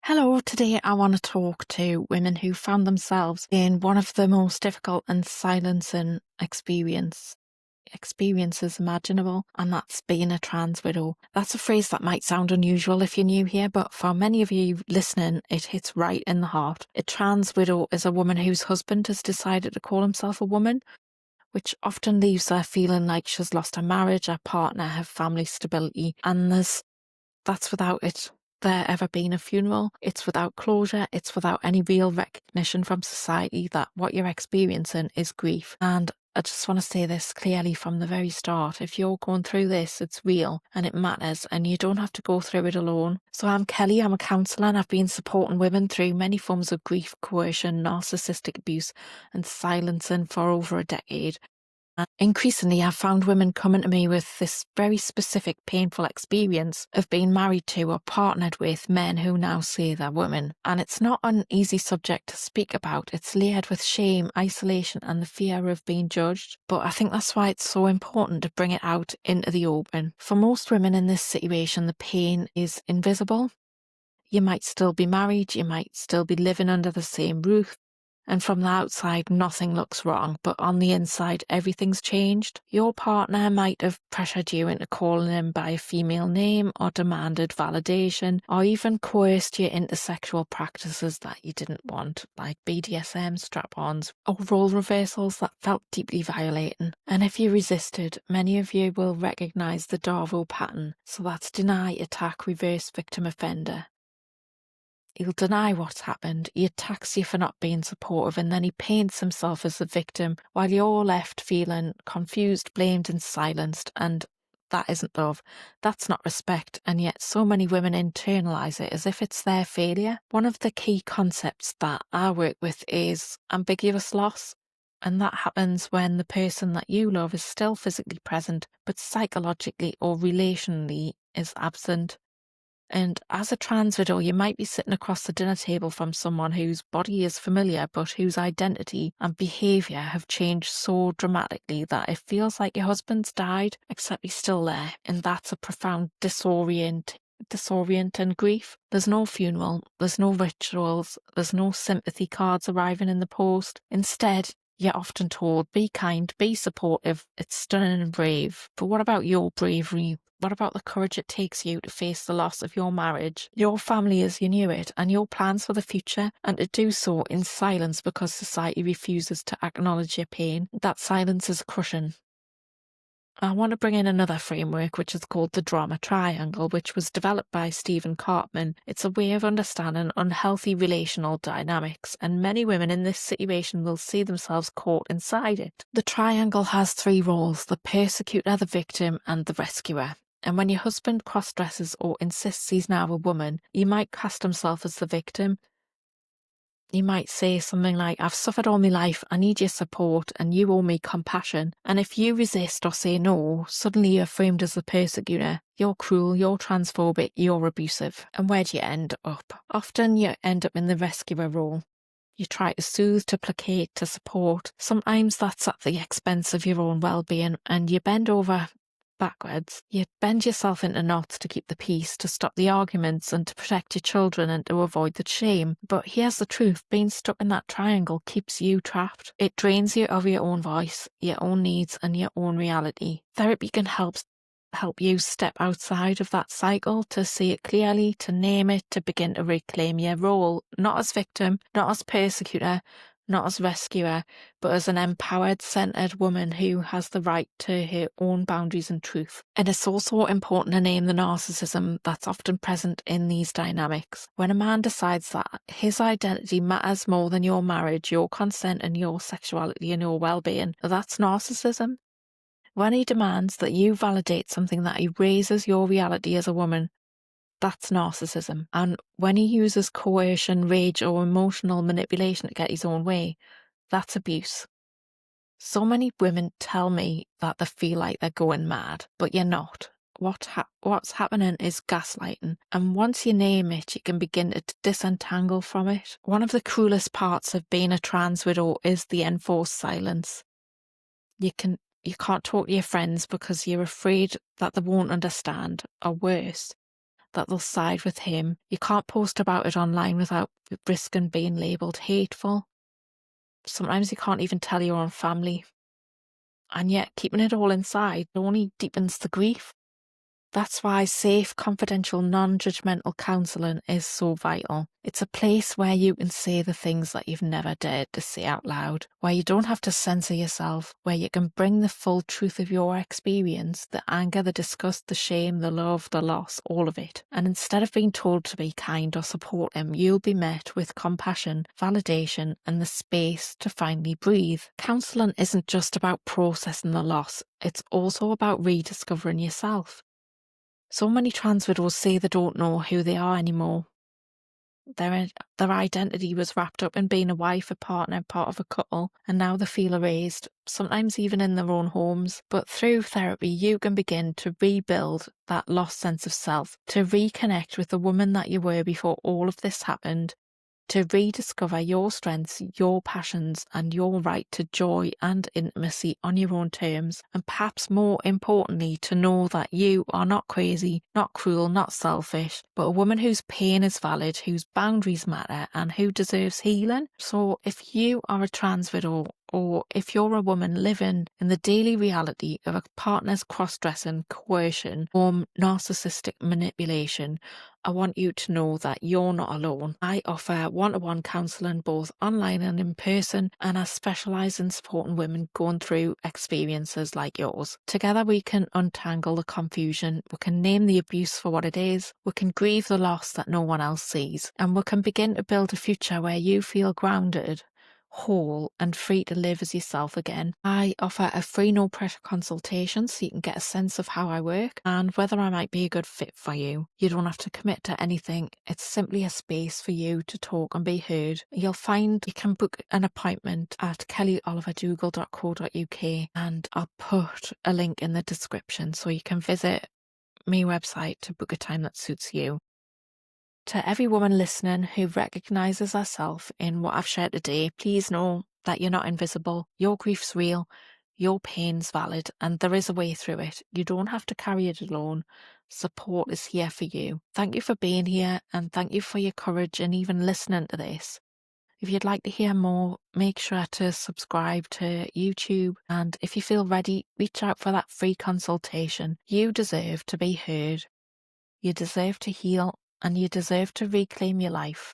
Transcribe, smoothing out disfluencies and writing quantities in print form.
Hello, today I want to talk to women who found themselves in one of the most difficult and silencing experiences imaginable, and that's being a trans widow. That's a phrase that might sound unusual if you're new here, but for many of you listening, it hits right in the heart. A trans widow is a woman whose husband has decided to call himself a woman, which often leaves her feeling like she's lost her marriage, her partner, her family stability, and that's without there ever being a funeral. It's without closure. It's without any real recognition from society that what you're experiencing is grief. And I just want to say this clearly from the very start. If you're going through this, it's real and it matters, and you don't have to go through it alone. So I'm Kelly, I'm a counsellor, and I've been supporting women through many forms of grief, coercion, narcissistic abuse and silencing for over a decade. And increasingly, I've found women coming to me with this very specific painful experience of being married to or partnered with men who now say they're women. And it's not an easy subject to speak about. It's layered with shame, isolation, and the fear of being judged. But I think that's why it's so important to bring it out into the open. For most women in this situation, the pain is invisible. You might still be married, you might still be living under the same roof, and from the outside, nothing looks wrong, but on the inside, everything's changed. Your partner might have pressured you into calling him by a female name, or demanded validation, or even coerced you into sexual practices that you didn't want, like BDSM, strap-ons, or role reversals that felt deeply violating. And if you resisted, many of you will recognise the DARVO pattern, so that's deny, attack, reverse, victim, offender. He'll deny what's happened, he attacks you for not being supportive, and then he paints himself as the victim while you're left feeling confused, blamed and silenced. And that isn't love. That's not respect. And yet so many women internalise it as if it's their failure. One of the key concepts that I work with is ambiguous loss. And that happens when the person that you love is still physically present, but psychologically or relationally is absent. And as a trans widow, you might be sitting across the dinner table from someone whose body is familiar, but whose identity and behaviour have changed so dramatically that it feels like your husband's died, except he's still there. And that's a profound disorient and grief. There's no funeral, there's no rituals, there's no sympathy cards arriving in the post. Instead, you're often told, be kind, be supportive, it's stunning and brave. But what about your bravery? What about the courage it takes you to face the loss of your marriage, your family as you knew it, and your plans for the future, and to do so in silence because society refuses to acknowledge your pain? That silence is crushing. I want to bring in another framework which is called the drama triangle, which was developed by Stephen Cartman. It's a way of understanding unhealthy relational dynamics, and many women in this situation will see themselves caught inside it. The triangle has three roles: the persecutor, the victim, and the rescuer. And when your husband cross-dresses or insists he's now a woman, you might cast himself as the victim. You might say something like, I've suffered all my life, I need your support, and you owe me compassion. And if you resist or say no, suddenly you're framed as the persecutor. You're cruel, you're transphobic, you're abusive. And where do you end up? Often you end up in the rescuer role. You try to soothe, to placate, to support. Sometimes that's at the expense of your own well-being, and you bend over backwards. You bend yourself into knots to keep the peace, to stop the arguments, and to protect your children and to avoid the shame. But here's the truth: being stuck in that triangle keeps you trapped. It drains you of your own voice, your own needs, and your own reality. Therapy can help you step outside of that cycle, to see it clearly, to name it, to begin to reclaim your role, not as victim, not as persecutor, not as rescuer, but as an empowered, centered woman who has the right to her own boundaries and truth. And it's also important to name the narcissism that's often present in these dynamics. When a man decides that his identity matters more than your marriage, your consent, and your sexuality and your well-being, that's narcissism. When he demands that you validate something that erases your reality as a woman, that's narcissism. And when he uses coercion, rage, or emotional manipulation to get his own way, that's abuse. So many women tell me that they feel like they're going mad, but you're not. What's happening is gaslighting, and once you name it, you can begin to disentangle from it. One of the cruelest parts of being a trans widow is the enforced silence. You can't talk to your friends because you're afraid that they won't understand, or worse, that they'll side with him. You can't post about it online without risking being labelled hateful. Sometimes you can't even tell your own family. And yet keeping it all inside only deepens the grief. That's why safe, confidential, non-judgmental counselling is so vital. It's a place where you can say the things that you've never dared to say out loud, where you don't have to censor yourself, where you can bring the full truth of your experience, the anger, the disgust, the shame, the love, the loss, all of it. And instead of being told to be kind or support him, you'll be met with compassion, validation, and the space to finally breathe. Counselling isn't just about processing the loss, it's also about rediscovering yourself. So many trans widows say they don't know who they are anymore. Their identity was wrapped up in being a wife, a partner, part of a couple, and now they feel erased, sometimes even in their own homes. But through therapy, you can begin to rebuild that lost sense of self, to reconnect with the woman that you were before all of this happened, to rediscover your strengths, your passions, and your right to joy and intimacy on your own terms, and perhaps more importantly, to know that you are not crazy, not cruel, not selfish, but a woman whose pain is valid, whose boundaries matter, and who deserves healing. So if you are a trans widow, or if you're a woman living in the daily reality of a partner's cross-dressing, coercion, or narcissistic manipulation, I want you to know that you're not alone. I offer one-to-one counselling both online and in person, and I specialise in supporting women going through experiences like yours. Together we can untangle the confusion, we can name the abuse for what it is, we can grieve the loss that no one else sees, and we can begin to build a future where you feel grounded, whole and free to live as yourself again. I offer a free no pressure consultation so you can get a sense of how I work and whether I might be a good fit for you. You don't have to commit to anything. It's simply a space for you to talk and be heard. You'll find you can book an appointment at kellyoliverdougall.co.uk, and I'll put a link in the description so you can visit my website to book a time that suits you. To every woman listening who recognises herself in what I've shared today, please know that you're not invisible. Your grief's real, your pain's valid, and there is a way through it. You don't have to carry it alone. Support is here for you. Thank you for being here, and thank you for your courage and even listening to this. If you'd like to hear more, make sure to subscribe to YouTube, and if you feel ready, reach out for that free consultation. You deserve to be heard. You deserve to heal, and you deserve to reclaim your life.